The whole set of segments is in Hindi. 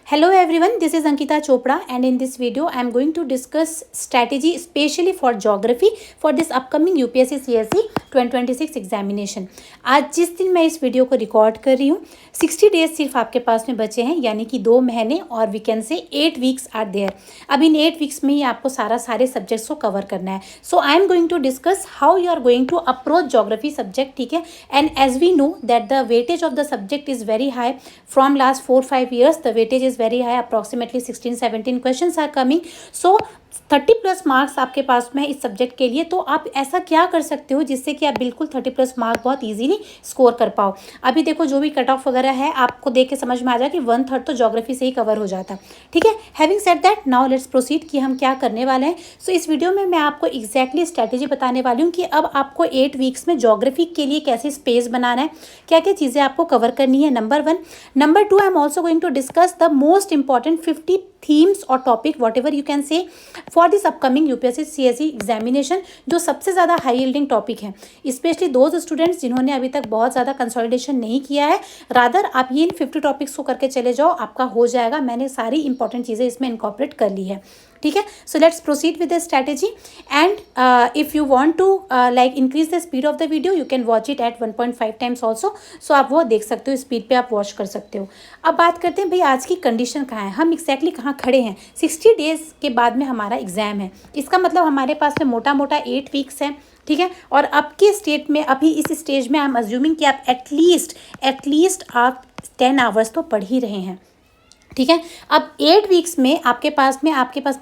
Hello everyone, this is Ankita Chopra and in this video I am going to discuss strategy especially for geography for this upcoming UPSC CSE 2026 examination. आज जिस दिन मैं इस वीडियो को रिकॉर्ड कर रही हूँ 60 डेज सिर्फ आपके पास में बचे हैं, यानी कि 2 महीने और वी कैन से 8 वीक्स आर देयर। अब इन 8 वीक्स में ही आपको सारे सब्जेक्ट्स को कवर करना है। So I am going to discuss how you are going to approach geography subject, ठीक है। And as we know that the weightage of the subject is very high from last 4-5 years, the weightage is very high, approximately 16-17 questions are coming. So 30+ marks आपके पास में इस सब्जेक्ट के लिए। तो आप ऐसा क्या कर सकते हो जिससे कि आप बिल्कुल 30+ मार्क बहुत इजीली स्कोर कर पाओ। अभी देखो जो भी कट ऑफ वगैरह है आपको देख के समझ में आ जाए कि 1/3 तो ज्योग्राफी से ही कवर हो जाता, ठीक है। Having said that now let's proceed कि हम क्या करने वाले हैं। सो इस वीडियो में मैं आपको एग्जैक्टली स्ट्रैटेजी बताने वाली हूँ कि अब आपको 8 वीक्स में ज्योग्राफी के लिए कैसे स्पेस बनाना है, क्या क्या चीज़ें आपको कवर करनी है, number 1। Number 2, I am also going to discuss the most important 50 themes और topic whatever you can say for this upcoming UPSC CSE examination, जो सबसे ज़्यादा हाई यील्डिंग टॉपिक हैं, स्पेशली दोज स्टूडेंट्स जिन्होंने अभी तक बहुत ज़्यादा कंसोलिडेशन नहीं किया है। रादर आप ये इन 50 टॉपिक्स को करके चले जाओ, आपका हो जाएगा। मैंने सारी इंपॉर्टेंट चीज़ें इसमें इनकॉर्पोरेट कर ली है, ठीक है। So let's proceed with the strategy and if you want to like increase the speed of the video you can watch it at 1.5 times also. So आप वो देख सकते हो, स्पीड पे आप वॉच कर सकते हो। अब बात करते हैं भाई आज की कंडीशन कहाँ है, हम एक्जैक्टली कहाँ खड़े हैं। 60 डेज के बाद में हमारा एग्जाम है, इसका मतलब हमारे पास में मोटा मोटा 8 वीक्स हैं, ठीक है। और अब के स्टेट में अभी इस स्टेज में आई एम अज्यूमिंग कि आप एटलीस्ट आप 10 आवर्स तो पढ़ ही रहे हैं, ठीक है। अब 8 वीक्स में आपके पास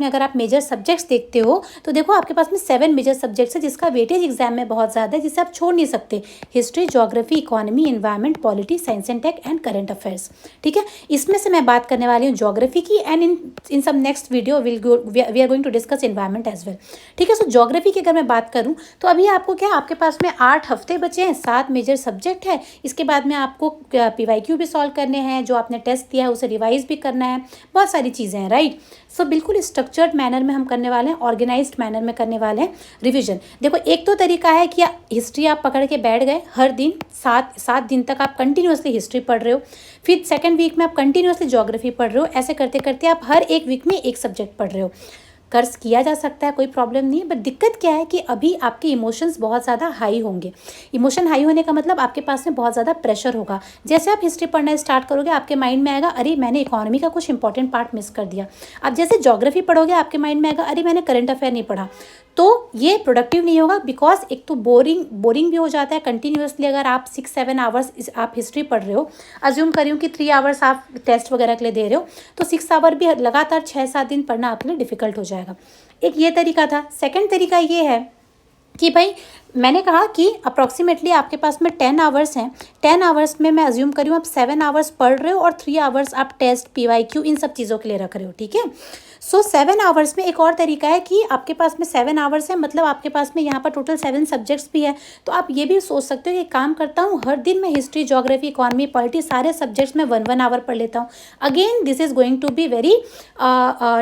में अगर आप मेजर सब्जेक्ट्स देखते हो तो देखो आपके पास में 7 मेजर सब्जेक्ट्स है जिसका वेटेज एग्जाम में बहुत ज़्यादा है, जिसे आप छोड़ नहीं सकते। History, geography, economy, environment, polity, science and tech and current affairs, ठीक है। इसमें से मैं बात करने वाली हूँ ज्योग्राफी की एंड इन सब next video we are going to discuss environment as well, ठीक है। सो ज्योग्राफी की अगर मैं बात करूँ तो अभी आपको क्या, आपके पास में 8 हफ्ते बचे हैं, 7 मेजर सब्जेक्ट है। इसके बाद में आपको PYQ भी सॉल्व करने हैं, जो आपने टेस्ट दिया है उसे रिवाइज भी करना है, बहुत सारी चीज़ें हैं, राइट। सो बिल्कुल स्ट्रक्चर्ड मैनर में हम करने वाले हैं, ऑर्गेनाइज्ड मैनर में करने वाले हैं रिवीजन। देखो एक तो तरीका है कि हिस्ट्री आप पकड़ के बैठ गए, हर दिन 7 दिन तक आप कंटिन्यूसली हिस्ट्री पढ़ रहे हो, फिर सेकंड वीक में आप कंटिन्यूसली ज्योग्राफी पढ़ रहे हो। ऐसे करते करते आप हर एक वीक में एक सब्जेक्ट पढ़ रहे हो। कर्ज किया जा सकता है, कोई प्रॉब्लम नहीं है, बट दिक्कत क्या है कि अभी आपके इमोशंस बहुत ज़्यादा हाई होंगे। इमोशन हाई होने का मतलब आपके पास में बहुत ज़्यादा प्रेशर होगा। जैसे आप हिस्ट्री पढ़ना स्टार्ट करोगे आपके माइंड में आएगा अरे मैंने इकोनॉमी का कुछ इंपॉर्टेंट पार्ट मिस कर दिया। अब जैसे ज्योग्राफी पढ़ोगे आपके माइंड में आएगा अरे मैंने करंट अफेयर नहीं पढ़ा। तो ये प्रोडक्टिव नहीं होगा, बिकॉज एक तो बोरिंग भी हो जाता है कंटिन्यूसली। अगर आप 6-7 आवर्स आप हिस्ट्री पढ़ रहे हो, अज्यूम करी हूँ कि 3 आवर्स आप टेस्ट वगैरह के लिए दे रहे हो, तो 6 आवर भी लगातार 6-7 दिन पढ़ना आपके लिए डिफिकल्ट हो जाएगा। एक ये तरीका था। सेकंड तरीका ये है कि भाई मैंने कहा कि अप्रॉक्सीमेटली आपके पास में 10 आवर्स हैं, 10 आवर्स में मैं अज्यूम करी हूँ आप 7 आवर्स पढ़ रहे हो और 3 आवर्स आप टेस्ट, PYQ इन सब चीज़ों के लिए रख रहे हो, ठीक है। सो 7 आवर्स में एक और तरीका है कि आपके पास में 7 आवर्स है, मतलब आपके पास में यहाँ पर टोटल 7 सब्जेक्ट्स भी है। तो आप ये भी सोच सकते हो कि काम करता हूँ हर दिन मैं हिस्ट्री, ज्योग्राफी, इकोनॉमी, पॉलिटी सारे सब्जेक्ट्स में 1-1 आवर पढ़ लेता हूँ। Again this is going to be very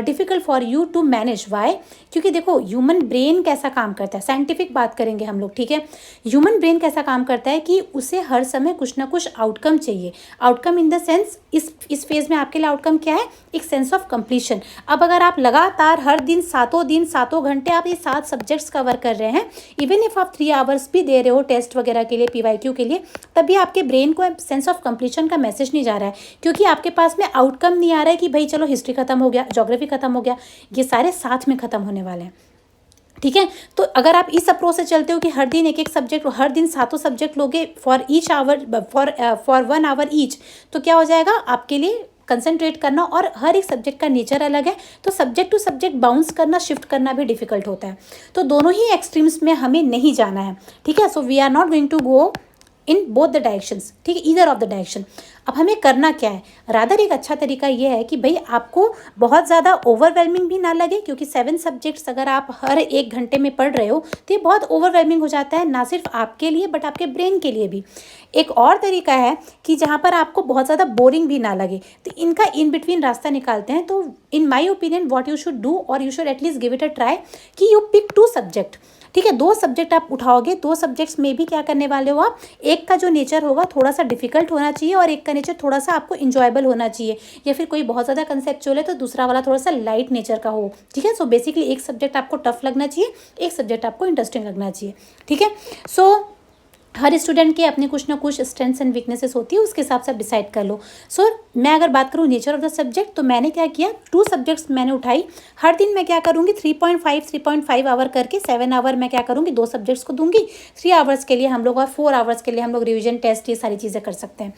difficult for you to manage. Why? क्योंकि देखो ह्यूमन ब्रेन कैसा काम करता है, साइंटिफिक बात करेंगे हम लोग, ठीक है। ह्यूमन ब्रेन कैसा काम करता है कि उसे हर समय कुछ ना कुछ आउटकम चाहिए। आउटकम इन द सेंस इस फेज में आपके लिए आउटकम क्या है, एक सेंस ऑफ कंप्लीशन। अब अगर आप लगातार हर दिन सातों घंटे आप ये 7 सब्जेक्ट्स कवर कर रहे हैं, इवन इफ आप 3 आवर्स भी दे रहे हो टेस्ट वगैरह के लिए, PYQ के लिए, तभी आपके ब्रेन को सेंस ऑफ कंप्लीशन का मैसेज नहीं जा रहा है, क्योंकि आपके पास में आउटकम नहीं आ रहा है कि भाई चलो हिस्ट्री खत्म हो गया, ज्योग्राफी खत्म हो गया, ये सारे साथ में खत्म होने वाले हैं, ठीक है। तो अगर आप इस अप्रोच से चलते हो कि हर दिन एक सब्जेक्ट, हर दिन 7 सब्जेक्ट लोगे for each hour, for 1 hour each, तो क्या हो जाएगा आपके लिए कंसंट्रेट करना, और हर एक सब्जेक्ट का नेचर अलग है, तो सब्जेक्ट टू सब्जेक्ट बाउंस करना, शिफ्ट करना भी डिफिकल्ट होता है। तो दोनों ही एक्सट्रीम्स में हमें नहीं जाना है, ठीक है। So we are not going to go in both the directions, ठीक है, ईदर ऑफ द डायरेक्शन। अब हमें करना क्या है, रादर एक अच्छा तरीका ये है कि भाई आपको बहुत ज़्यादा ओवरवेलमिंग भी ना लगे, क्योंकि 7 सब्जेक्ट्स अगर आप हर 1 घंटे में पढ़ रहे हो तो ये बहुत ओवरवेलमिंग हो जाता है, ना सिर्फ आपके लिए बट आपके ब्रेन के लिए भी। एक और तरीका है कि जहाँ पर आपको बहुत ज़्यादा बोरिंग भी ना लगे, तो इनका इन बिटवीन रास्ता निकालते हैं। तो in my opinion what you should do, और you should at least give it a try, कि यू पिक 2 सब्जेक्ट। ठीक है। 2 सब्जेक्ट आप उठाओगे, 2 सब्जेक्ट्स में भी क्या करने वाले हो आप, एक का जो नेचर होगा थोड़ा सा डिफिकल्ट होना चाहिए और एक का नेचर थोड़ा सा आपको इंजॉयबल होना चाहिए, या फिर कोई बहुत ज़्यादा कंसेप्चुअल है तो दूसरा वाला थोड़ा सा लाइट नेचर का हो, ठीक है। सो बेसिकली एक सब्जेक्ट आपको टफ लगना चाहिए, एक सब्जेक्ट आपको इंटरेस्टिंग लगना चाहिए, ठीक है। सो हर स्टूडेंट के अपने कुछ ना कुछ स्ट्रेंथ्स एंड वीकनेसेस होती है, उसके हिसाब से आप डिसाइड कर लो। सो मैं अगर बात करूँ नेचर ऑफ द सब्जेक्ट, तो मैंने क्या किया, 2 सब्जेक्ट्स मैंने उठाई। हर दिन मैं क्या करूँगी 3.5 आवर करके 7 आवर मैं क्या करूँगी 2 सब्जेक्ट्स को दूंगी। 3 आवर्स के लिए हम लोग और 4 आवर्स के लिए हम लोग रिविजन टेस्ट ये सारी चीज़ें कर सकते हैं।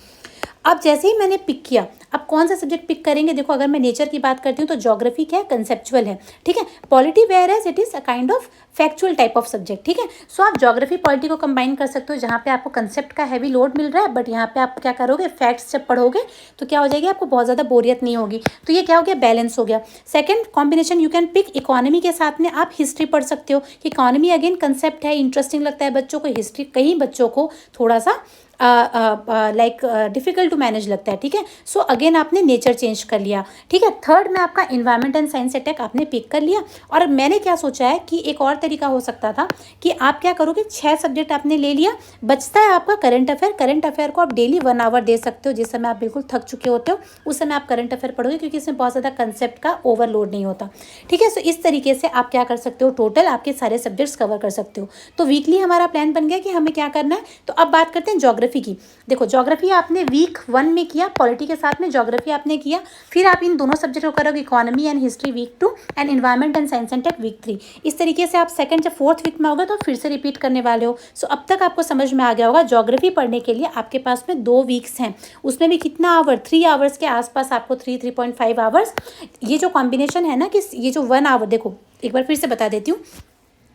अब जैसे ही मैंने पिक किया, अब कौन सा सब्जेक्ट पिक करेंगे, देखो अगर मैं नेचर की बात करती हूँ तो ज्योग्राफी क्या है, कंसेप्चुअल है, ठीक है। Polity whereas it is a kind of factual type of subject, ठीक है। सो आप ज्योग्राफी पॉलिटी को कंबाइन कर सकते हो, जहाँ पे आपको कंसेप्ट का हैवी लोड मिल रहा है, बट यहाँ पे आप क्या करोगे, फैक्ट्स जब पढ़ोगे तो क्या हो जाएगी, आपको बहुत ज़्यादा बोरियत नहीं होगी। तो ये क्या हो गया, बैलेंस हो गया। Second combination you can pick economy के साथ में आप हिस्ट्री पढ़ सकते हो, कि इकोनॉमी अगेन कंसेप्ट है, इंटरेस्टिंग लगता है बच्चों को। हिस्ट्री कई बच्चों को थोड़ा सा लाइक डिफिकल्ट टू मैनेज लगता है, ठीक है। सो अगेन आपने नेचर चेंज कर लिया, ठीक है। थर्ड में आपका इन्वायरमेंट एंड साइंस अटैक आपने पिक कर लिया। और मैंने क्या सोचा है कि एक और तरीका हो सकता था कि आप क्या करोगे, 6 सब्जेक्ट आपने ले लिया, बचता है आपका करंट अफेयर। करंट अफेयर को आप डेली 1 आवर दे सकते हो, जिस समय आप बिल्कुल थक चुके होते हो उस समय आप करंट अफेयर पढ़ोगे, क्योंकि इसमें बहुत ज़्यादा कंसेप्ट का ओवरलोड नहीं होता, ठीक है। सो इस तरीके से आप क्या कर सकते हो, टोटल आपके सारे सब्जेक्ट्स कवर कर सकते हो। तो वीकली हमारा प्लान बन गया कि हमें क्या करना है। तो अब बात करते हैं ज्योग्राफी की। देखो ज्योग्राफी आपने वीक 1 में किया, पॉलिटी के साथ में ज्योग्राफी आपने किया, फिर आप इन दोनों सब्जेक्ट को करोगे, economy and history week 2 and environment and science and tech week 3। इस तरीके से आप सेकंड या 4th वीक में होगा तो फिर से रिपीट करने वाले हो। सो अब तक आपको समझ में आ गया होगा, ज्योग्राफी पढ़ने के लिए आपके पास में 2 वीक्स हैं, उसमें भी कितना आवर, 3 आवर्स के आसपास आपको 3.5 आवर्स। ये जो कॉम्बिनेशन है ना, कि ये जो 1 आवर, देखो एक बार फिर से बता देती हूँ।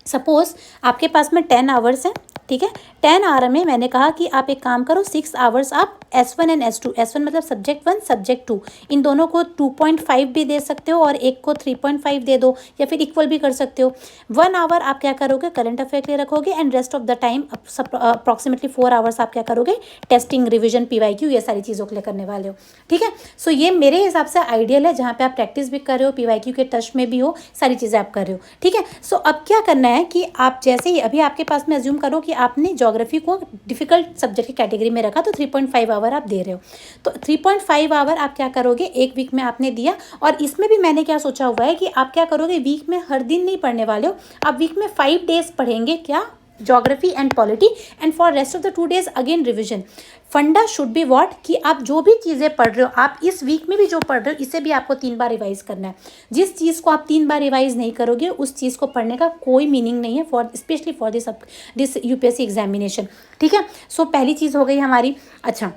सपोज आपके पास में 10 आवर्स हैं, ठीक है। 10 आवर में मैंने कहा कि आप एक काम करो, 6 आवर्स आप S1 एंड S2, S1 मतलब सब्जेक्ट 1 सब्जेक्ट 2, इन दोनों को 2.5 भी दे सकते हो और एक को 3.5 दे दो, या फिर इक्वल भी कर सकते हो। 1 आवर आप क्या करोगे, करंट अफेयर के लिए रखोगे, and rest of the time approximately 4 hours आप क्या करोगे, टेस्टिंग, रिविजन, PYQ, ये सारी चीज़ों के लिए करने वाले हो, ठीक है। सो ये मेरे हिसाब से आइडियल है, जहाँ पे आप प्रैक्टिस भी कर रहे हो, PYQ के टच में भी हो, सारी चीज़ें आप कर रहे हो, ठीक है। सो अब क्या करना है कि आप जैसे ही अभी आपके पास में अज्यूम करो कि आपने ज्योग्राफी को डिफिकल्ट सब्जेक्ट की कैटेगरी में रखा, तो 3.5 आवर आप दे रहे हो। तो 3.5 आवर आप क्या करोगे, एक वीक में आपने दिया। और इसमें भी मैंने क्या सोचा हुआ है कि आप क्या करोगे, वीक में हर दिन नहीं पढ़ने वाले हो, आप वीक में 5 डेज पढ़ेंगे, क्या, geography and polity, and for rest of the 2 days again revision. फंडा शुड बी व्हाट, कि आप जो भी चीज़ें पढ़ रहे हो, आप इस वीक में भी जो पढ़ रहे हो, इसे भी आपको 3 बार रिवाइज करना है। जिस चीज़ को आप 3 बार रिवाइज नहीं करोगे, उस चीज़ को पढ़ने का कोई मीनिंग नहीं है, for specially for this UPSC examination, ठीक है। सो पहली चीज़ हो गई हमारी। अच्छा,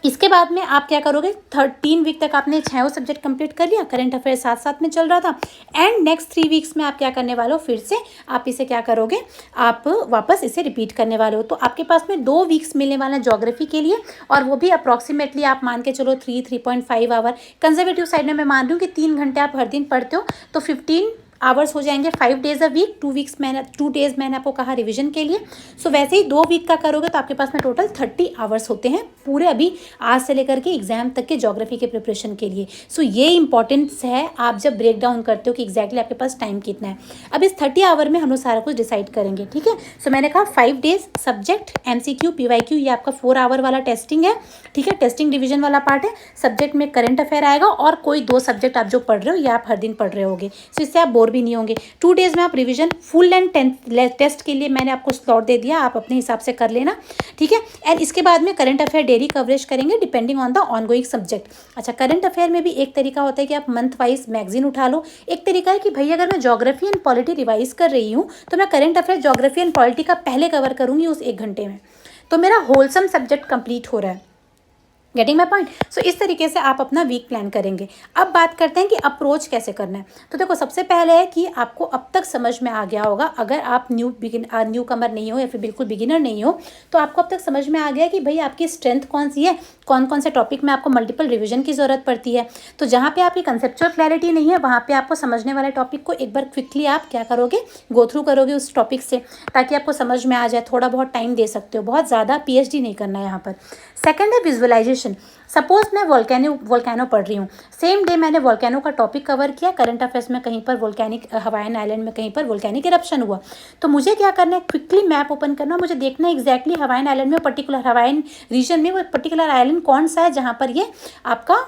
इसके बाद में आप क्या करोगे, 13 वीक तक आपने 6 सब्जेक्ट कंप्लीट कर लिया, करंट अफेयर साथ साथ में चल रहा था, एंड नेक्स्ट 3 वीक्स में आप क्या करने वाले हो, फिर से आप इसे क्या करोगे, आप वापस इसे रिपीट करने वाले हो। तो आपके पास में 2 वीक्स मिलने वाले हैं ज्योग्राफी के लिए, और वो भी अप्रॉक्सीमेटली आप मान के चलो 3.5 आवर। कंजर्वेटिव साइड में मैं मान रही हूँ कि 3 घंटे आप हर दिन पढ़ते हो, तो 15 आवर्स हो जाएंगे, 5 डेज अ वीक, 2 डेज मैंने आपको कहा रिवीजन के लिए। सो वैसे ही 2 वीक का करोगे तो आपके पास में टोटल 30 आवर्स होते हैं पूरे, अभी आज से लेकर के एग्जाम तक के ज्योग्राफी के प्रिपरेशन के लिए। सो ये इंपॉर्टेंस है, आप जब ब्रेक डाउन करते हो कि एग्जैक्टली आपके पास टाइम कितना है। अब इस 30 आवर में हम लोग सारा कुछ डिसाइड करेंगे, ठीक है। सो मैंने कहा 5 डेज सब्जेक्ट, MCQ, PYQ, ये आपका 4 आवर वाला टेस्टिंग है, ठीक है। टेस्टिंग डिवीजन वाला पार्ट है, सब्जेक्ट में करंट अफेयर आएगा, और कोई 2 सब्जेक्ट आप जो पढ़ रहे हो, ये आप हर दिन पढ़ रहे होगे, सो इससे आप बोर भी नहीं होंगे। 2 डेज में आप रिवीजन फुल लेंथ टेस्ट के लिए मैंने आपको स्लॉट दे दिया, आप अपने हिसाब से कर लेना, ठीक है। एंड इसके बाद में करंट अफेयर डेली कवरेज करेंगे depending on the ongoing subject. अच्छा, करंट अफेयर में भी एक तरीका होता है कि आप मंथ वाइज मैगजीन उठा लो। एक तरीका है कि भाई अगर मैं ज्योग्राफी एंड पॉलिटी रिवाइज कर रही हूँ, तो मैं current affair, geography and polity का पहले कवर करूँगी उस 1 घंटे में, तो मेरा होलसम सब्जेक्ट कंप्लीट हो रहा है। Getting my point. सो इस तरीके से आप अपना वीक प्लान करेंगे। अब बात करते हैं कि अप्रोच कैसे करना है। तो देखो, सबसे पहले है कि आपको अब तक समझ में आ गया होगा, अगर आप न्यू कमर नहीं हो या फिर बिल्कुल बिगिनर नहीं हो, तो आपको अब तक समझ में आ गया कि भाई आपकी स्ट्रेंथ कौन सी है, कौन कौन से टॉपिक में आपको मल्टीपल रिविजन की ज़रूरत पड़ती है। तो जहाँ पे आपकी कंसेप्चुअल क्लैरिटी नहीं है, वहाँ पे आपको समझने वाले टॉपिक को एक बार क्विकली आप क्या करोगे, गो थ्रू करोगे उस टॉपिक से, ताकि आपको समझ में आ जाए। थोड़ा बहुत टाइम दे सकते हो, बहुत ज़्यादा PhD नहीं करना है यहाँ पर। सेकेंड है विजुअलाइजेशन। फॉर्मेशन। सपोज मैं वोल्केनो पढ़ रही हूँ, सेम डे मैंने वोल्केनो का टॉपिक कवर किया, करंट अफेयर्स में कहीं पर वोल्केनिक हवाईन आइलैंड में कहीं पर वोल्केनिक इरप्शन हुआ, तो मुझे क्या करना है, क्विकली मैप ओपन करना, मुझे देखना है एग्जैक्टली हवाईन आइलैंड में, पर्टिकुलर हवाईन रीजन में वो पर्टिकुलर आइलैंड कौन सा है जहाँ पर ये आपका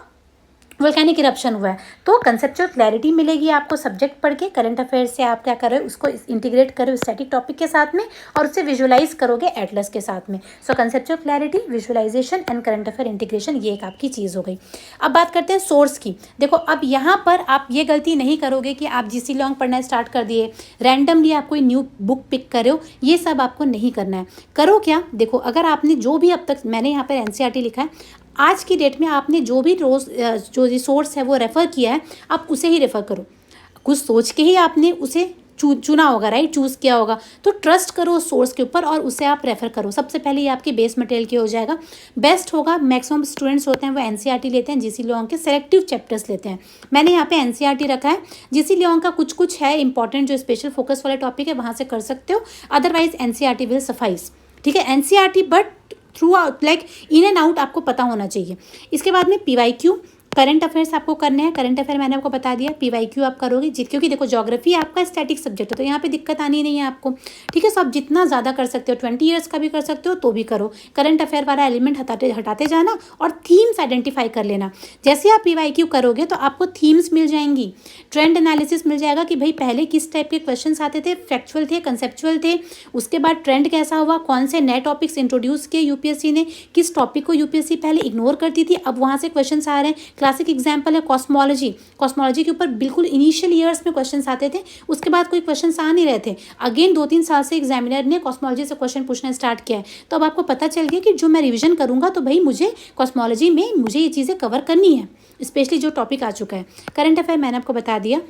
वोल्केनिक इरप्शन हुआ है। तो कंसेप्चुअल क्लैरिटी मिलेगी आपको सब्जेक्ट पढ़ के। करंट अफेयर्स से आप क्या कर रहे हो, उसको इंटीग्रेट करो स्टैटिक टॉपिक के साथ में और उससे विजुअलाइज करोगे एटलस के साथ में। So conceptual clarity, visualisation and current affair integration, ये एक आपकी चीज़ हो गई। अब बात करते हैं सोर्स की। देखो अब यहाँ पर आप ये गलती नहीं करोगे कि आप जीसी लॉन्ग पढ़ना स्टार्ट कर दिए, रैंडमली आप कोई न्यू बुक पिक कर रहे हो, ये सब आपको नहीं करना है। करो क्या, देखो अगर आपने जो भी अब तक, मैंने यहाँ पर एनसीईआरटी लिखा है, आज की डेट में आपने जो भी रोज जो रिसोर्स है वो रेफ़र किया है, आप उसे ही रेफ़र करो। कुछ सोच के ही आपने उसे चुना होगा, राइट, चूज़ किया होगा, तो ट्रस्ट करो उस सोर्स के ऊपर और उसे आप रेफ़र करो। सबसे पहले ये आपके बेस मटेरियल के हो जाएगा, बेस्ट होगा। मैक्सिमम स्टूडेंट्स होते हैं वो एनसीईआरटी लेते हैं, जीसी लॉन्ग के सेलेक्टिव चैप्टर्स लेते हैं। मैंने यहाँ पे एनसीईआरटी रखा है, जीसी लॉन्ग का कुछ कुछ है इंपॉर्टेंट जो स्पेशल फोकस वाला टॉपिक है, वहाँ से कर सकते हो, अदरवाइज एनसीईआरटी विल सफाइस। ठीक है, NCERT but through out, like in and out आपको पता होना चाहिए। इसके बाद में पीवाईक्यू, करंट अफेयर्स आपको करने हैं। करंट अफेयर मैंने आपको बता दिया, पीवाईक्यू आप करोगे क्योंकि देखो ज्योग्राफी आपका स्टैटिक सब्जेक्ट है, तो यहाँ पे दिक्कत आनी नहीं है आपको। ठीक है, सो आप जितना ज़्यादा कर सकते हो, 20 ईयर्स का भी कर सकते हो तो भी करो। करंट अफेयर वाला एलिमेंट हटाते जाना और थीम्स आइडेंटिफाई कर लेना। जैसे आप पीवाईक्यू करोगे तो आपको थीम्स मिल जाएंगी, ट्रेंड एनालिसिस मिल जाएगा कि भाई पहले किस टाइप के क्वेश्चन आते थे, फैक्चुअल थे, कंसेप्चुअल थे, उसके बाद ट्रेंड कैसा हुआ, कौन से नए टॉपिक्स इंट्रोड्यूस किए यूपीएससी ने, किस टॉपिक को यूपीएससी पहले इग्नोर करती थी, अब वहाँ से क्वेश्चन आ रहे हैं। क्लासिक एग्जाम्पल है कॉस्मोलॉजी, कॉस्मोलॉजी के ऊपर बिल्कुल इनिशियल ईयर्स में क्वेश्चंस आते थे, उसके बाद कोई क्वेश्चंस आ नहीं रहे थे। अगेन 2-3 साल से एग्जामिनर ने कॉस्मोलॉजी से क्वेश्चन पूछना स्टार्ट किया है, तो अब आपको पता चल गया कि जो मैं रिवीजन करूंगा तो भाई मुझे कॉस्मोलॉजी में मुझे ये चीज़ें कवर करनी है, स्पेशली जो टॉपिक आ चुका है। करंट अफेयर मैंने आपको बता दिया।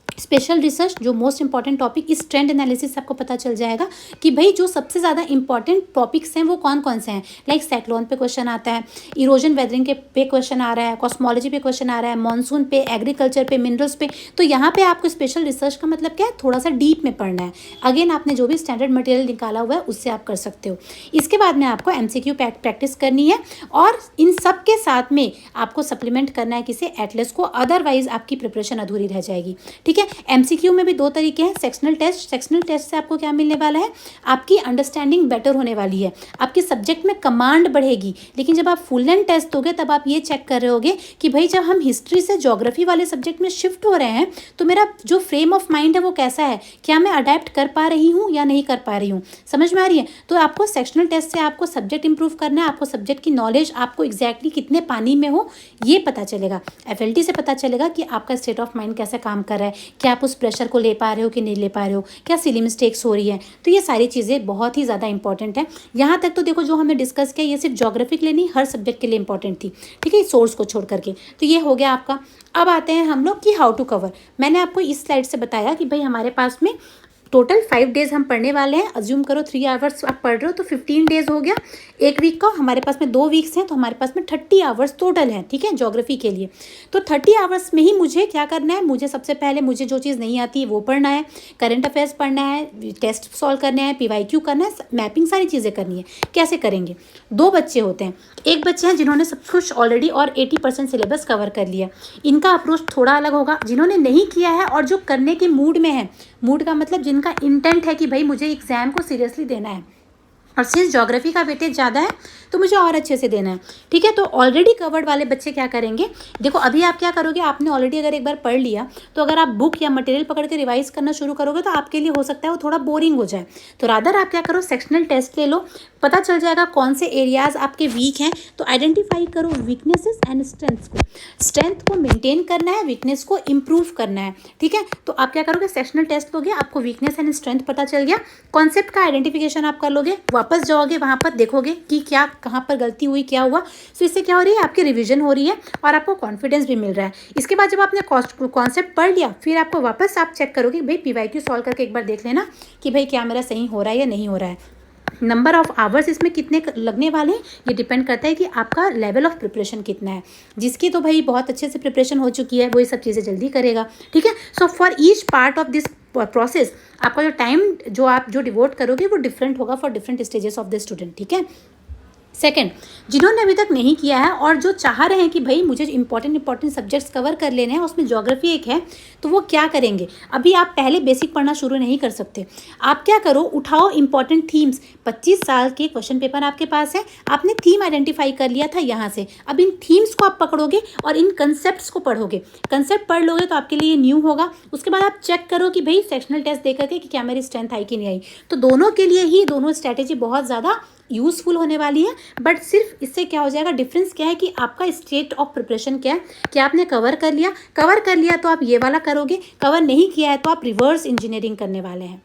स्पेशल रिसर्च जो मोस्ट इंपॉर्टेंट टॉपिक, इस ट्रेंड एनालिसिस आपको पता चल जाएगा कि भाई जो सबसे ज़्यादा इंपॉर्टेंट टॉपिक्स हैं वो कौन कौन से हैं। लाइक साइक्लोन पे क्वेश्चन आता है, इरोजन वेदरिंग के पे क्वेश्चन आ रहा है, कॉस्मोलॉजी पे क्वेश्चन आ रहा है, मॉनसून पे, एग्रीकल्चर पे, मिनरल्स पे। तो यहाँ पे आपको स्पेशल रिसर्च का मतलब क्या है, थोड़ा सा डीप में पढ़ना है। अगेन आपने जो भी स्टैंडर्ड मटेरियल निकाला हुआ है उससे आप कर सकते हो। इसके बाद में आपको एमसीक्यू प्रैक्टिस करनी है और इन सब के साथ में आपको सप्लीमेंट करना है किसे, एटलस को, अदरवाइज आपकी प्रिपरेशन अधूरी रह जाएगी। ठीक है, एमसीक्यू में भी 2 तरीके हैं, सेक्शनल टेस्ट। सेक्शनल टेस्ट से आपको क्या मिलने वाला है, आपकी अंडरस्टैंडिंग बेटर होने वाली है, आपके सब्जेक्ट में कमांड बढ़ेगी। लेकिन जब आप फुल लेंथ टेस्ट दोगे तब आप ये चेक कर रहे होगे कि भाई जब हम हिस्ट्री से ज्योग्राफी वाले सब्जेक्ट में शिफ्ट हो रहे हैं तो मेरा जो फ्रेम ऑफ माइंड है वो कैसा है, क्या मैं अडेप्ट कर पा रही हूँ या नहीं कर पा रही हूँ, समझ में आ रही है। तो आपको सेक्शनल टेस्ट से आपको सब्जेक्ट इंप्रूव करना है, आपको सब्जेक्ट की नॉलेज, आपको एग्जैक्टली कितने पानी में हो ये पता चलेगा। एफएलटी से पता चलेगा कि आपका स्टेट ऑफ माइंड कैसे काम कर रहा है, क्या आप उस प्रेशर को ले पा रहे हो कि नहीं ले पा रहे हो, क्या सिली मिस्टेक्स हो रही है। तो ये सारी चीज़ें बहुत ही ज़्यादा इंपॉर्टेंट है। यहाँ तक तो देखो जो हमने डिस्कस किया ये सिर्फ ज्योग्राफी के लिए नहीं, हर सब्जेक्ट के लिए इंपॉर्टेंट थी। ठीक है, सोर्स को छोड़ करके। तो ये हो गया आपका। अब आते हैं हम लोग कि हाउ टू कवर। मैंने आपको इस स्लाइड से बताया कि भाई हमारे पास में टोटल 5 डेज हम पढ़ने वाले हैं। अज्यूम करो 3 आवर्स आप पढ़ रहे हो तो 15 डेज हो गया एक वीक का। हमारे पास में 2 वीक्स हैं तो हमारे पास में 30 आवर्स टोटल हैं। ठीक है, ज्योग्राफी के लिए। तो 30 आवर्स में ही मुझे क्या करना है, मुझे सबसे पहले मुझे जो चीज़ नहीं आती है वो पढ़ना है, करंट अफेयर्स पढ़ना है, टेस्ट सॉल्व करने हैं, पीवाईक्यू करना है, मैपिंग, सारी चीज़ें करनी है। कैसे करेंगे, 2 बच्चे होते हैं। एक बच्चे हैं जिन्होंने सब कुछ ऑलरेडी और 80% सिलेबस कवर कर लिया, इनका अप्रोच थोड़ा अलग होगा। जिन्होंने नहीं किया है और जो करने के मूड में है, मूड का मतलब जिनका इंटेंट है कि भाई मुझे एग्जाम को सीरियसली देना है और सिंस ज्योग्राफी का वेटेज ज़्यादा है तो मुझे और अच्छे से देना है। ठीक है, तो ऑलरेडी कवर्ड वाले बच्चे क्या करेंगे, देखो अभी आप क्या करोगे, आपने ऑलरेडी अगर एक बार पढ़ लिया तो अगर आप बुक या मटेरियल पकड़ के रिवाइज करना शुरू करोगे तो आपके लिए हो सकता है वो थोड़ा बोरिंग हो जाए। तो रादर आप क्या करो, सेक्शनल टेस्ट ले लो, पता चल जाएगा कौन से एरियाज आपके वीक हैं। तो आइडेंटिफाई करो वीकनेसेस एंड स्ट्रेंथ्स को। स्ट्रेंथ को मेंटेन करना है, वीकनेस को इंप्रूव करना है। ठीक है, तो आप क्या करोगे, सेक्शनल टेस्ट लोगे, आपको वीकनेस एंड स्ट्रेंथ पता चल गया, कॉन्सेप्ट का आइडेंटिफिकेशन आप कर लोगे, वापस जाओगे वहाँ पर देखोगे कि क्या कहाँ पर गलती हुई, क्या हुआ। तो इससे क्या हो रही है, आपकी रिवीजन हो रही है और आपको कॉन्फिडेंस भी मिल रहा है। इसके बाद जब आपने कॉन्सेप्ट पढ़ लिया फिर आपको वापस आप चेक करोगे, भाई पीवाईक्यू सॉल्व करके एक बार देख लेना कि भाई क्या मेरा सही हो रहा है या नहीं हो रहा है। नंबर ऑफ आवर्स इसमें कितने लगने वाले हैं ये डिपेंड करता है कि आपका लेवल ऑफ प्रिपरेशन कितना है। जिसकी तो भाई बहुत अच्छे से प्रिपरेशन हो चुकी है वो ये सब चीज़ें जल्दी करेगा। ठीक है, so for each part of this process आपका जो टाइम जो आप डिवोट करोगे वो डिफरेंट होगा for different stages of the student. ठीक है, सेकंड, जिन्होंने अभी तक नहीं किया है और जो चाह रहे हैं कि भाई मुझे इंपॉर्टेंट सब्जेक्ट्स कवर कर लेने हैं, उसमें ज्योग्राफी एक है, तो वो क्या करेंगे? अभी आप पहले बेसिक पढ़ना शुरू नहीं कर सकते। आप क्या करो, उठाओ इंपॉर्टेंट थीम्स। 25 साल के क्वेश्चन पेपर आपके पास है, आपने थीम आइडेंटिफाई कर लिया था यहाँ से। अब इन थीम्स को आप पकड़ोगे और इन कंसेप्ट को पढ़ोगे। कंसेप्ट पढ़ लोगे तो आपके लिए ये न्यू होगा। उसके बाद आप चेक करो कि भाई सेक्शनल टेस्ट दे करके कि क्या मेरी स्ट्रेंथ आई कि नहीं आई। तो दोनों के लिए ही दोनों स्ट्रैटेजी बहुत ज़्यादा यूज़फुल होने वाली है। बट सिर्फ इससे क्या हो जाएगा, डिफरेंस क्या है कि आपका स्टेट ऑफ प्रिपरेशन क्या है, कि आपने कवर कर लिया तो आप ये वाला करोगे, कवर नहीं किया है तो आप रिवर्स इंजीनियरिंग करने वाले हैं।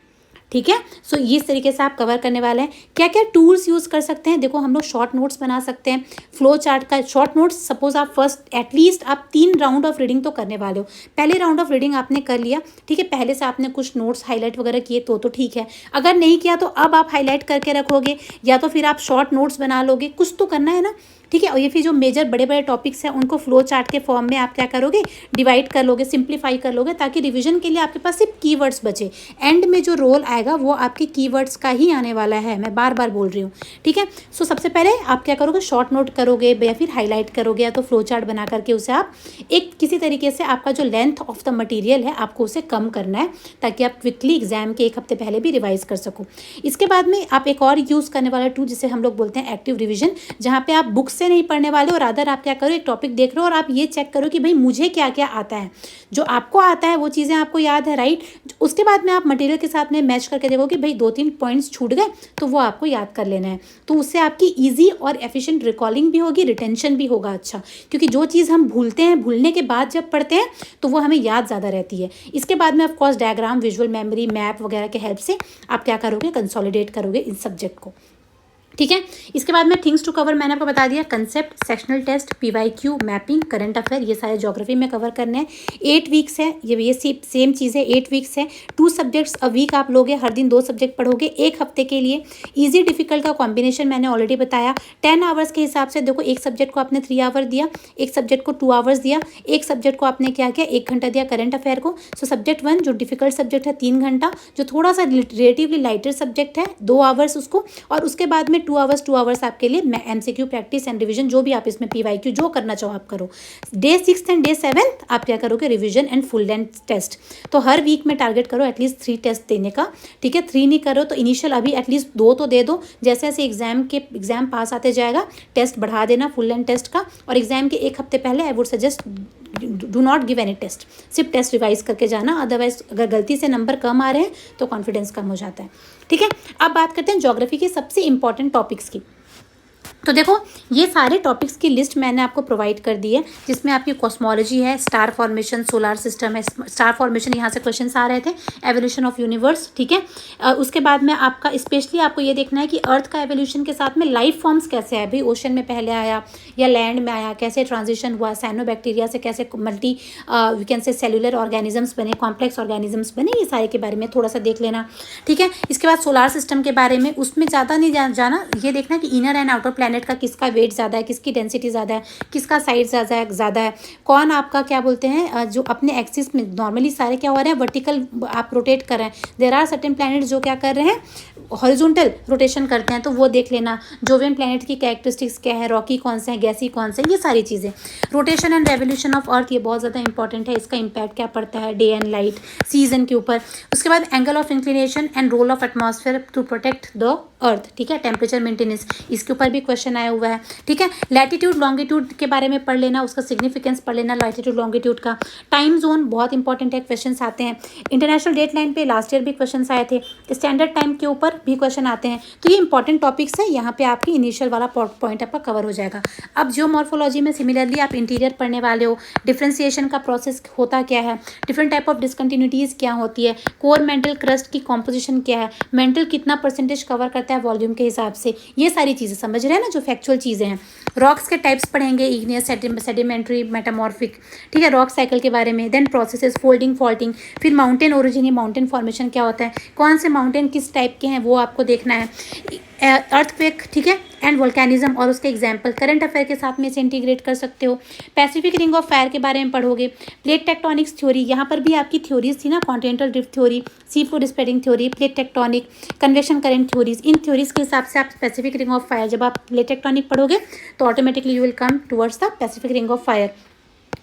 ठीक है, सो इस तरीके से आप कवर करने वाले हैं। क्या क्या टूल्स यूज़ कर सकते हैं? देखो, हम लोग शॉर्ट नोट्स बना सकते हैं। फ्लो चार्ट का शॉर्ट नोट्स, सपोज आप फर्स्ट एटलीस्ट आप 3 राउंड ऑफ रीडिंग तो करने वाले हो। पहले राउंड ऑफ रीडिंग आपने कर लिया, ठीक है, पहले से आपने कुछ नोट्स हाईलाइट वगैरह किए तो ठीक है। अगर नहीं किया तो अब आप हाईलाइट करके रखोगे, या तो फिर आप शॉर्ट नोट्स बना लोगे, कुछ तो करना है ना। ठीक है, और ये फिर जो मेजर बड़े बड़े टॉपिक्स हैं उनको फ्लो चार्ट के फॉर्म में आप क्या करोगे, डिवाइड कर लोगे, सिंप्लीफाई कर लोगे, ताकि रिवीजन के लिए आपके पास सिर्फ कीवर्ड्स बचे। एंड में जो रोल आएगा वो आपके कीवर्ड्स का ही आने वाला है, मैं बार बार बोल रही हूँ। ठीक है, सो सबसे पहले आप क्या करोगे, शॉर्ट नोट करोगे या फिर हाईलाइट करोगे, या तो फ्लो चार्ट बना करके उसे आप एक किसी तरीके से आपका जो लेंथ ऑफ द मटीरियल है आपको उसे कम करना है, ताकि आप क्विकली एग्जाम के 1 हफ्ते पहले भी रिवाइज कर सको। इसके बाद में आप एक और यूज़ करने वाला टूल जिसे हम लोग बोलते हैं एक्टिव रिविजन, जहाँ पे आप बुक से नहीं पढ़ने वाले और अदर आप क्या करो, एक टॉपिक देख रहे हो और आप ये चेक करो कि भाई मुझे क्या क्या आता है। जो आपको आता है वो चीज़ें आपको याद है, राइट। उसके बाद में आप मटेरियल के साथ में मैच करके देखो कि भाई 2-3 पॉइंट्स छूट गए तो वो आपको याद कर लेना है। तो उससे आपकी ईजी और एफिशिएंट रिकॉलिंग भी होगी, रिटेंशन भी होगा अच्छा, क्योंकि जो चीज़ हम भूलते हैं, भूलने के बाद जब पढ़ते हैं तो वो हमें याद ज़्यादा रहती है। इसके बाद में of course diagram, visual memory, map वगैरह के हेल्प से आप क्या करोगे, कंसोलिडेट करोगे इस सब्जेक्ट को। ठीक है, इसके बाद में थिंग्स टू कवर मैंने आपको बता दिया, concept, sectional test, PYQ, mapping, current affair, ये सारे ज्योग्राफी में कवर करने हैं। 8 वीक्स है, ये सेम चीज़ है, 8 वीक्स है। 2 सब्जेक्ट्स अ वीक आप लोगे, हर दिन 2 सब्जेक्ट पढ़ोगे 1 हफ्ते के लिए। ईजी डिफिकल्ट का कॉम्बिनेशन मैंने ऑलरेडी बताया। 10 आवर्स के हिसाब से देखो, एक सब्जेक्ट को आपने 3 आवर दिया, एक सब्जेक्ट को 2 आवर्स दिया, एक सब्जेक्ट को आपने क्या किया, 1 घंटा दिया करंट अफेयर को। सो सब्जेक्ट 1 जो डिफिकल्ट सब्जेक्ट है 3 घंटा, जो थोड़ा सा रिलेटिवली लाइटर सब्जेक्ट है 2 आवर्स उसको, और उसके बाद में 2 आवर्स आपके लिए एमसीक्यू प्रैक्टिस एंड रिवीजन, जो भी आप इसमें पीवाईक्यू जो करना चाहो आप करो। डे 6 एंड डे 7 आप क्या करोगे, revision and full length test. तो हर वीक में टारगेट करो एटलीस्ट 3 टेस्ट देने का। ठीक है, 3 नहीं करो तो इनिशियल अभी एटलीस्ट 2 तो दे दो। जैसे जैसे एग्जाम पास आते जाएगा टेस्ट बढ़ा देना फुल लेंथ टेस्ट का। और एग्जाम के 1 हफ्ते पहले I would suggest do not give any test, सिर्फ टेस्ट रिवाइज करके जाना। अदरवाइज अगर गलती से नंबर कम आ रहे हैं तो कॉन्फिडेंस कम हो जाता है। ठीक है, अब बात करते हैं ज्योग्राफी के सबसे इंपॉर्टेंट टॉपिक्स की। तो देखो, ये सारे टॉपिक्स की लिस्ट मैंने आपको प्रोवाइड कर दी है, जिसमें आपकी कॉस्मोलॉजी है, स्टार फॉर्मेशन, सोलार सिस्टम है। स्टार फॉर्मेशन यहाँ से क्वेश्चंस आ रहे थे, एवोल्यूशन ऑफ यूनिवर्स। ठीक है, उसके बाद में आपका स्पेशली आपको ये देखना है कि अर्थ का एवोल्यूशन के साथ में लाइफ फॉर्म्स कैसे आए, भाई ओशन में पहले आया या लैंड में आया, कैसे ट्रांजिशन हुआ, साइनोबैक्टीरिया से कैसे multi we can say cellular organisms बने, कॉम्प्लेक्स ऑर्गेनिजम्स बने, ये सारे के बारे में थोड़ा सा देख लेना। ठीक है, इसके बाद सोलार सिस्टम के बारे में, उसमें ज़्यादा नहीं जाना, ये देखना कि इनर एंड आउटर प्लैनेट का किसका वेट ज़्यादा है, किसकी डेंसिटी ज़्यादा है, किसका साइज ज़्यादा है, कौन आपका क्या बोलते हैं जो अपने एक्सिस में नॉर्मली सारे क्या हो रहे हैं, वर्टिकल आप रोटेट कर रहे हैं। देयर आर सर्टेन प्लैनेट जो क्या कर रहे हैं, हॉरिजॉन्टल रोटेशन करते हैं, तो वो देख लेना। जोवियन प्लैनेट की कैरेक्टरिस्टिक्स क्या है, रॉकी कौन से हैं, गैसी कौन से, ये सारी चीज़ें। Rotation and revolution of earth, ये बहुत ज़्यादा इंपॉर्टेंट है, इसका इम्पैक्ट क्या पड़ता है डे एंड लाइट सीजन के ऊपर। उसके बाद angle of inclination and role of atmosphere to protect the earth. ठीक है, टेम्परेचर मेंटेनेंस, इसके ऊपर भी क्वेश्चन आया हुआ है। ठीक है, लैटिट्यूड लॉन्गिट्यूड के बारे में पढ़ लेना, उसका सिग्निफिकेंस पढ़ लेना लैटिट्यूड लॉन्गिट्यूड का। टाइम जोन बहुत इंपॉर्टेंट है, क्वेश्चन आते हैं। इंटरनेशनल डेट लाइन पे लास्ट ईयर भी क्वेश्चन आए थे, स्टैंडर्ड टाइम के ऊपर भी क्वेश्चन आते हैं। तो ये इंपॉर्टेंट टॉपिक्स है, यहाँ पे आपकी इनिशियल वाला पॉइंट आपका कवर हो जाएगा। अब जियोमॉर्फोलॉजी में सिमिलरली आप इंटीरियर पढ़ने वाले हो, डिफ्रेंसिएशन का प्रोसेस होता क्या है, डिफरेंट टाइप ऑफ डिसकंटिन्यूटीज़ क्या होती है, कोर मेंटल क्रस्ट की कॉम्पोजिशन क्या है, मेंटल कितना परसेंटेज कवर करता है वॉल्यूम के हिसाब से, ये सारी चीज़ें समझ रहे हैं ना, जो फैक्चुअल चीज़ें हैं। रॉक्स के टाइप्स पढ़ेंगे, इग्नियस, सेडिमेंट्री, मेटामॉर्फिक। ठीक है, रॉक साइकिल के बारे में, देन प्रोसेसेस, फोल्डिंग, फॉल्टिंग, फिर माउंटेन ओरिजिन, ये माउंटेन फॉर्मेशन क्या होता है, कौन से माउंटेन किस टाइप के हैं वो आपको देखना है। अर्थक्वेक, ठीक है, एंड वोल्केनिज्म और उसके एग्जाम्पल, करंट अफेयर के साथ में इसे इंटीग्रेट कर सकते हो। पैसिफिक रिंग ऑफ फायर के बारे में पढ़ोगे। प्लेट टेक्टोनिक्स थ्योरी, यहाँ पर भी आपकी थ्योरीज थी ना, continental drift theory, sea floor spreading theory, plate tectonic, convection current theories. इन थ्योरीज के हिसाब से आप पैसिफिक रिंग ऑफ फायर, जब आप प्लेट टेक्टोनिक पढ़ोगे तो automatically you will come towards the Pacific ring of fire.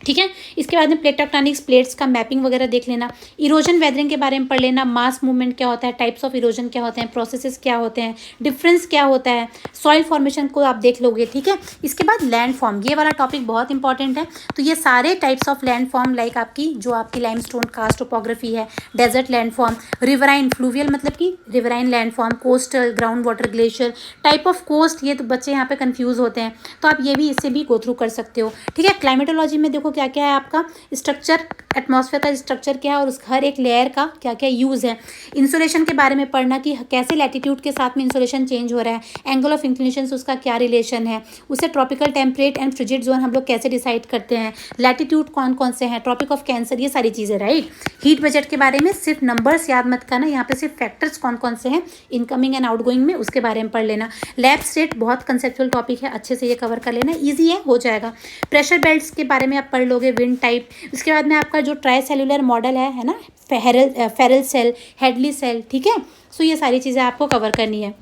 ठीक है, इसके बाद में प्लेट टेक्टोनिक्स, प्लेट्स का मैपिंग वगैरह देख लेना। इरोजन वेदरिंग के बारे में पढ़ लेना। मास मूवमेंट क्या होता है, टाइप्स ऑफ इरोजन क्या होते हैं, प्रोसेसेस क्या होते हैं, डिफरेंस क्या होता है, सॉइल फॉर्मेशन को आप देख लोगे। ठीक है, इसके बाद लैंड फॉर्म, ये वाला टॉपिक बहुत इंपॉर्टेंट है। तो ये सारे types of land form, like आपकी जो आपकी लाइमस्टोन कास्ट टोपोग्राफी है, desert land form, riverine fluvial मतलब कि riverine land form, coastal, ground water, glacier, type of coast, ये तो बच्चे यहाँ पे कंफ्यूज होते हैं, तो आप ये भी इससे भी गो थ्रू कर सकते हो। ठीक है, क्लाइमेटोलॉजी में देखो क्या क्या है आपका स्ट्रक्चर, एटमॉस्फेयर का स्ट्रक्चर क्या है और उस हर एक लेयर का क्या क्या यूज़ है। इंसुलेशन के बारे में पढ़ना कि कैसे लैटिट्यूड के साथ में इंसुलेशन चेंज हो रहा है, एंगल ऑफ इंक्लिनेशन से उसका क्या रिलेशन है, उसे tropical, temperate and frigid zone हम लोग कैसे डिसाइड करते हैं, लैटिट्यूड कौन कौन से हैं, ट्रॉपिक ऑफ कैंसर, ये सारी चीज़ें। राइट, हीट बजट के बारे में सिर्फ नंबर्स याद मत करना, यहाँ पे सिर्फ फैक्टर्स कौन कौन से हैं इनकमिंग एंड आउटगोइंग में, उसके बारे में पढ़ लेना। लैब स्टेट बहुत कंसेप्चुअल टॉपिक है, अच्छे से ये कवर कर लेना, ईजी है, हो जाएगा। प्रेशर बेल्ट्स के बारे में आप पढ़ लोगे, विंड टाइप। उसके बाद में आपका जो ट्राई सेलुलर मॉडल है ना, फेरल सेल, हेडली सेल। ठीक है, सो ये सारी चीज़ें आपको कवर करनी है।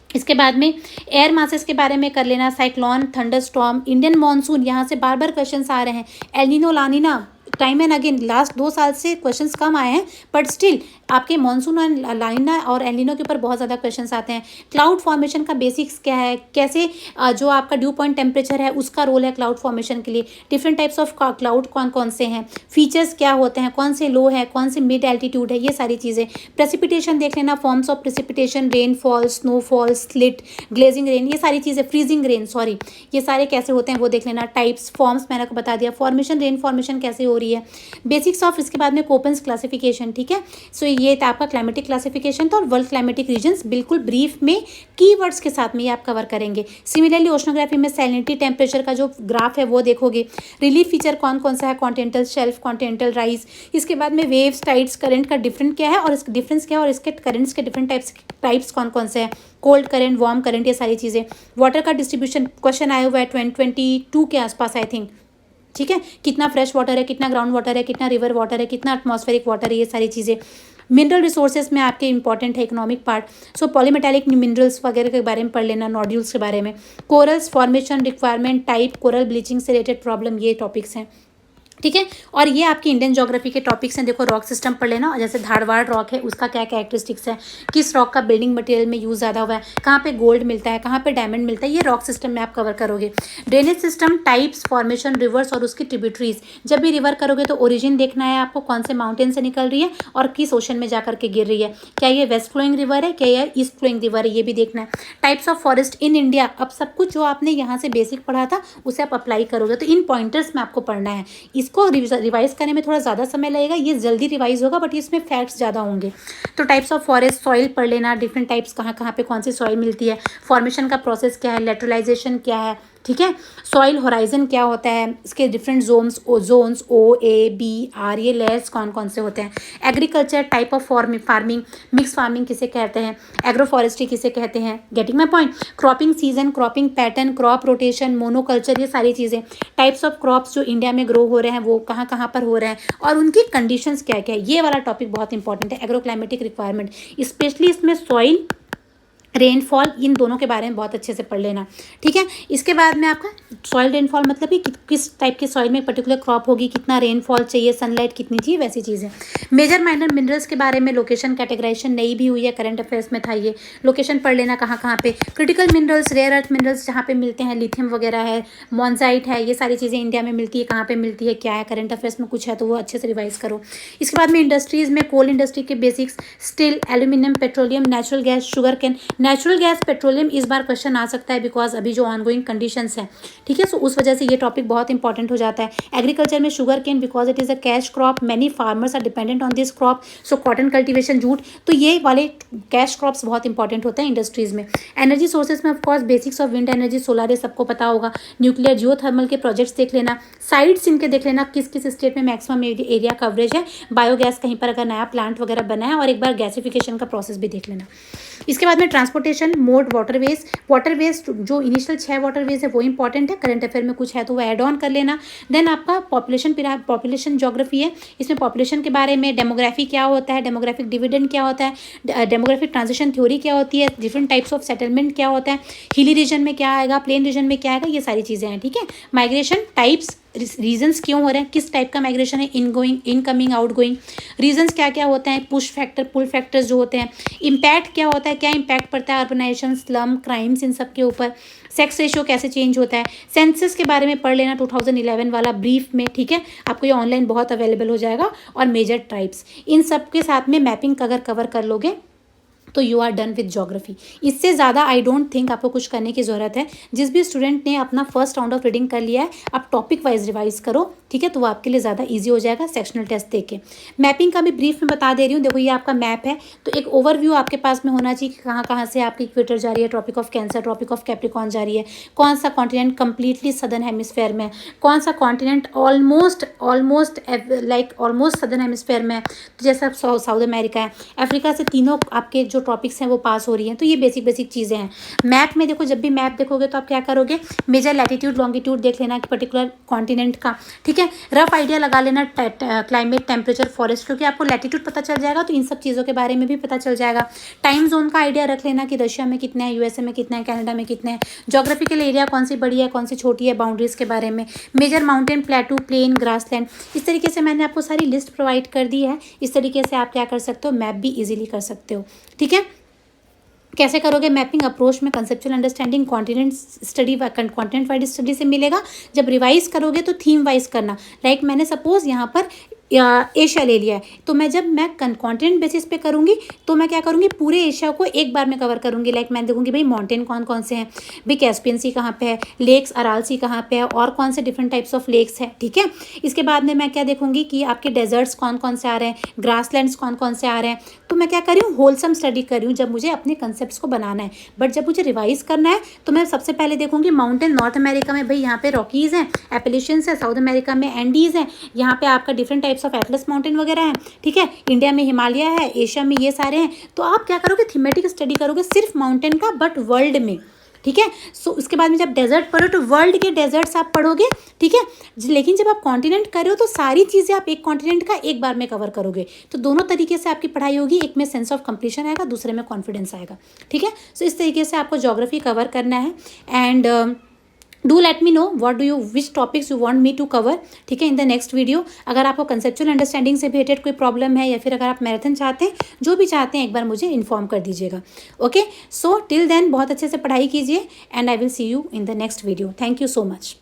इसके बाद में एयर मासेस के बारे में कर लेना, cyclone, thunder storm, Indian monsoon, यहाँ से बार बार क्वेश्चंस आ रहे हैं, एलिनो लानिना, टाइम एंड अगेन लास्ट 2 साल से क्वेश्चंस कम आए हैं, बट स्टिल आपके मानसून और लानिना और एलिनो के ऊपर बहुत ज़्यादा क्वेश्चंस आते हैं। क्लाउड फॉर्मेशन का बेसिक्स क्या है, कैसे जो आपका ड्यू पॉइंट टेम्परेचर है उसका रोल है क्लाउड फॉर्मेशन के लिए, डिफरेंट टाइप्स ऑफ क्लाउड कौन कौन से हैं, फीचर्स क्या होते हैं, कौन से लो है, कौन से मिड एल्टीट्यूड है, ये सारी चीज़ें। प्रेसिपिटेशन देख लेना, forms of precipitation, rainfall, snowfall, slit, glazing rain, ये सारी चीज़ें, फ्रीजिंग रेन, सॉरी, ये सारे कैसे होते हैं वो देख लेना। टाइप्स, फॉर्म्स मैंने आपको बता दिया, फॉर्मेशन, रेन फॉर्मेशन कैसे हो रही है, बेसिक्स ऑफ। इसके बाद में कोपेंस क्लासिफिकेशन। ठीक है, सो ये आपका क्लाइमेटिक क्लासिफिकेशन था और वर्ल्ड क्लाइमेटिक रीजन्स, बिल्कुल ब्रीफ में कीवर्ड्स के साथ में ये आप कवर करेंगे। सिमिलरली ओशनोग्राफी में सैलिनिटी, टेम्परेचर का जो ग्राफ है वो देखोगे। रिलीफ फीचर कौन कौन सा है, कॉन्टिनेंटल शेल्फ, कॉन्टिनेंटल राइज। इसके बाद में वेव्स, टाइड्स, करंट का डिफरेंट क्या है और इसका डिफरेंस क्या है और इसके करंट्स के डिफरेंट टाइप्स कौन कौन से हैं, कोल्ड करंट, वार्म करंट, ये सारी चीज़ें। वाटर का डिस्ट्रीब्यूशन क्वेश्चन आया हुआ है 2022 के आसपास आई थिंक। ठीक है, कितना फ्रेश वाटर है, कितना ग्राउंड वाटर है, कितना रिवर वाटर है, कितना एटमॉस्फेरिक वाटर है, ये सारी चीज़ें। मिनरल रिसोर्सेज में आपके इंपॉर्टेंट है इकोनॉमिक पार्ट, सो पॉलीमेटालिक मिनरल्स वगैरह के बारे में पढ़ लेना, नोड्यूल्स के बारे में। Corals formation, requirement, type, coral bleaching से रिलेटेड प्रॉब्लम, ये टॉपिक्स हैं। ठीक है, और ये आपकी इंडियन ज्योग्राफी के टॉपिक्स हैं। देखो रॉक सिस्टम पढ़ लेना, और जैसे धारवाड़ रॉक है उसका क्या कैरेक्टरिस्टिक्स है, किस रॉक का बिल्डिंग मटेरियल में यूज़ ज़्यादा हुआ है, कहाँ पे गोल्ड मिलता है, कहाँ पे डायमंड मिलता है, ये रॉक सिस्टम में आप कवर करोगे। Drainage system, types, formation, reverse और उसकी ट्रिब्यूटरीज। जब भी रिवर करोगे तो ओरिजिन देखना है आपको, कौन से माउंटेन से निकल रही है और किस ओशन में जाकर के गिर रही है, क्या ये वेस्ट फ्लोइंग रिवर है, क्या ये ईस्ट फ्लोइंग रिवर है, ये भी देखना है। Types of forest in India, अब सब कुछ जो आपने यहाँ से बेसिक पढ़ा था उसे आप अप्लाई करोगे, तो इन पॉइंटर्स में आपको पढ़ना है। इसको रिवाइज करने में थोड़ा ज़्यादा समय लगेगा, ये जल्दी रिवाइज होगा बट इसमें फैक्ट्स ज़्यादा होंगे। तो टाइप्स ऑफ फॉरेस्ट, सॉइल पढ़ लेना, डिफरेंट टाइप्स कहाँ कहाँ पे कौन सी सॉइल मिलती है, फॉर्मेशन का प्रोसेस क्या है, लेटरलाइजेशन क्या है। ठीक है, सॉइल होराइजन क्या होता है, इसके different zones OA, B, R, ये लेयर्स कौन कौन से होते हैं। Agriculture, type of farming, mix farming किसे कहते हैं, एग्रो फॉरेस्ट्री किसे कहते हैं, getting my point. Cropping season, cropping pattern, crop rotation, monoculture, ये सारी चीज़ें। टाइप्स ऑफ क्रॉप्स जो इंडिया में ग्रो हो रहे हैं वो कहाँ कहाँ पर हो रहे हैं और उनकी कंडीशंस क्या क्या है, ये वाला टॉपिक बहुत इंपॉर्टेंट है। एग्रो क्लाइमेटिक रिक्वायरमेंट, स्पेशली इसमें सॉइल, रेनफॉल, इन दोनों के बारे में बहुत अच्छे से पढ़ लेना। ठीक है, इसके बाद में आपका सॉइल रेनफॉल मतलब कि किस टाइप के सॉइल में पर्टिकुलर क्रॉप होगी, कितना रेनफॉल चाहिए, सनलाइट कितनी चाहिए, वैसी चीज़ें। मेजर माइनर मिनरल्स के बारे में लोकेशन कैटेगराइजेशन नई भी हुई है, करंट अफेयर्स में था ये, लोकेशन पढ़ लेना कहाँ कहाँ पे। Critical minerals, rare earth minerals जहाँ पे मिलते हैं, लिथियम वगैरह है, मॉन्जाइट है, ये सारी चीज़ें इंडिया में मिलती है, कहाँ पर मिलती है, क्या है, करंट अफेयर्स में कुछ है तो वो अच्छे से रिवाइज करो। इसके बाद में इंडस्ट्रीज़ में कोल इंडस्ट्री के basics, steel, aluminium, petroleum, natural gas, sugar cane. Natural gas, petroleum इस बार क्वेश्चन आ सकता है बिकॉज अभी जो ऑनगोइंग कंडीशंस हैं। ठीक है, सो उस वजह से ये टॉपिक बहुत इंपॉर्टेंट हो जाता है। एग्रीकल्चर में sugar cane because it is a cash crop, many farmers are dependent on this crop, so cotton cultivation, jute, तो ये वाले कैश क्रॉप्स बहुत इंपॉर्टेंट होते हैं इंडस्ट्रीज में। एनर्जी सोर्सेज में of course basics of wind energy, solar, ये सबको पता होगा। न्यूक्लियर, जियोथर्मल के प्रोजेक्ट्स देख लेना, साइट्स इनके देख लेना, किस किस स्टेट में मैक्सिमम एरिया कवरेज है, बायोगैस कहीं पर अगर नया प्लांट वगैरह बना है, और एक बार गैसिफिकेशन का प्रोसेस भी देख लेना। इसके बाद में ट्रांसपोर्ट ट्रांसपोर्टेशन मोड, वाटरवेज जो इनिशियल 6 वाटरवेज है वो इंपॉर्टेंट है, करंट अफेयर में कुछ है तो वो ऐड ऑन कर लेना। देन आपका पॉपुलेशन ज्योग्राफी है, इसमें पॉपुलेशन के बारे में, डेमोग्राफी क्या होता है, डेमोग्राफिक डिविडेंड क्या होता है, डेमोग्राफिक ट्रांजिशन थ्योरी क्या होती है, डिफरेंट टाइप्स ऑफ सेटलमेंट क्या होता है, हिली रीजन में क्या आएगा, प्लेन रीजन में क्या आएगा, ये सारी चीज़ें हैं। ठीक है, माइग्रेशन टाइप्स, रीजंस क्यों हो रहे हैं, किस टाइप का माइग्रेशन है, इनगोइंग, इनकमिंग, आउटगोइंग, रीजंस क्या क्या होते हैं, पुश फैक्टर, पुल फैक्टर्स जो होते हैं, इम्पैक्ट क्या होता है, क्या इम्पैक्ट पड़ता है अर्बनाइजेशन, स्लम, क्राइम्स, इन सब के ऊपर, सेक्स रेशियो कैसे चेंज होता है, सेंसस के बारे में पढ़ लेना 2011 वाला ब्रीफ में। ठीक है, आपको ये ऑनलाइन बहुत अवेलेबल हो जाएगा। और मेजर ट्राइब्स, इन सब के साथ में मैपिंग अगर कवर कर लोगे तो you are done with geography. इससे ज़्यादा आई डोंट थिंक आपको कुछ करने की ज़रूरत है। जिस भी स्टूडेंट ने अपना फर्स्ट राउंड ऑफ रीडिंग कर लिया है, आप टॉपिक वाइज रिवाइज करो। ठीक है, तो वो आपके लिए ज़्यादा ईजी हो जाएगा सेक्शनल टेस्ट दे के। मैपिंग का भी ब्रीफ में बता दे रही हूँ। देखो ये आपका मैप है, तो एक ओवरव्यू आपके पास में होना चाहिए कि कहाँ कहाँ से आपकी इक्वेटर जा रही है, tropic of Cancer, tropic of Capricorn जा रही है, कौन सा कॉन्टिनेंट कंप्लीटली सदर्न हेमिस्फेयर में है, कौन सा कॉन्टिनेंट ऑलमोस्ट सदर्न हेमिस्फेयर में है, तो जैसा साउथ अमेरिका है, अफ्रीका से, तीनों आपके जो टॉपिक्स हैं वो पास हो रही हैं। तो ये बेसिक चीज़ें हैं। मैप में देखो, जब भी मैप देखोगे तो आप क्या करोगे, मेजर लैटिट्यूड लॉन्गिट्यूड देख लेना कि पर्टिकुलर कॉन्टिनेंट का। ठीक है, रफ आइडिया लगा लेना क्लाइमेट, टेम्परेचर, फॉरेस्ट, क्योंकि आपको लैटिट्यूड पता चल जाएगा तो इन सब चीज़ों के बारे में भी पता चल जाएगा। टाइम जोन का आइडिया रख लेना कि रशिया में कितना है, यूएसए में कितना है, कनाडा में कितना है, जोग्राफिकल एरिया कौन सी बड़ी है, कौन सी छोटी है, बाउंड्रीज के बारे में, major mountain, plateau, plain, grassland. इस तरीके से मैंने आपको सारी लिस्ट प्रोवाइड कर दी है। इस तरीके से आप क्या कर सकते हो, मैप भी ईजिली कर सकते हो। ठीक है, कैसे करोगे मैपिंग अप्रोच में, conceptual understanding, continent study, continent wide study से मिलेगा। जब रिवाइज करोगे तो थीम वाइज करना। लाइक मैंने सपोज यहाँ पर एशिया ले लिया है, तो जब मैं कॉन्टिनेंट बेसिस पे करूँगी तो मैं क्या करूँगी, पूरे एशिया को एक बार में कवर करूँगी। लाइक मैं देखूँगी भाई माउंटेन कौन कौन से हैं, भाई कैस्पियन सी कहाँ पे है, लेक्स अराल सी कहाँ पे है, और कौन से डिफरेंट टाइप्स ऑफ लेक्स है। ठीक है, इसके बाद में मैं क्या देखूँगी कि आपके डेजर्ट्स कौन कौन से आ रहे हैं, ग्रासलैंड्स कौन कौन से आ रहे हैं। तो मैं क्या कर रही हूँ, होलसम स्टडी कर रही हूँ जब मुझे अपने कंसेप्ट को बनाना है। बट जब मुझे रिवाइज करना है तो मैं सबसे पहले देखूँगी माउंटेन, नॉर्थ अमेरिका में भाई यहाँ पे रॉकीज़ हैं, एपेलेशियंस है, साउथ अमेरिका में एंडीज़ हैं, यहाँ पे आपका different types of Atlas mountain वगैरह है। ठीक है, इंडिया में हिमालय है, एशिया में ये सारे हैं। तो आप क्या करोगे, थीमेटिक स्टडी करोगे सिर्फ माउंटेन का, बट वर्ल्ड में। ठीक है, सो उसके बाद में जब डेजर्ट पढ़ो तो वर्ल्ड के डेजर्ट्स आप पढ़ोगे। ठीक है, लेकिन जब आप कॉन्टिनेंट कर रहे हो तो सारी चीज़ें आप एक कॉन्टिनेंट का एक बार में कवर करोगे। तो दोनों तरीके से आपकी पढ़ाई होगी, एक में सेंस ऑफ कंप्लीशन आएगा, दूसरे में कॉन्फिडेंस आएगा। ठीक है, सो इस तरीके से आपको ज्योग्राफी कवर करना है। And do let me know what do you which topics you want me to cover. ठीक है, इन द नेक्स्ट वीडियो। अगर आपको कंसेप्चुअल अंडरस्टैंडिंग से रिलेटेड कोई प्रॉब्लम है, या फिर अगर आप मैराथन चाहते हैं, जो भी चाहते हैं, एक बार मुझे इन्फॉर्म कर दीजिएगा। ओके, सो टिल देन बहुत अच्छे से पढ़ाई कीजिए, and I will see you in the next video. Thank you so much.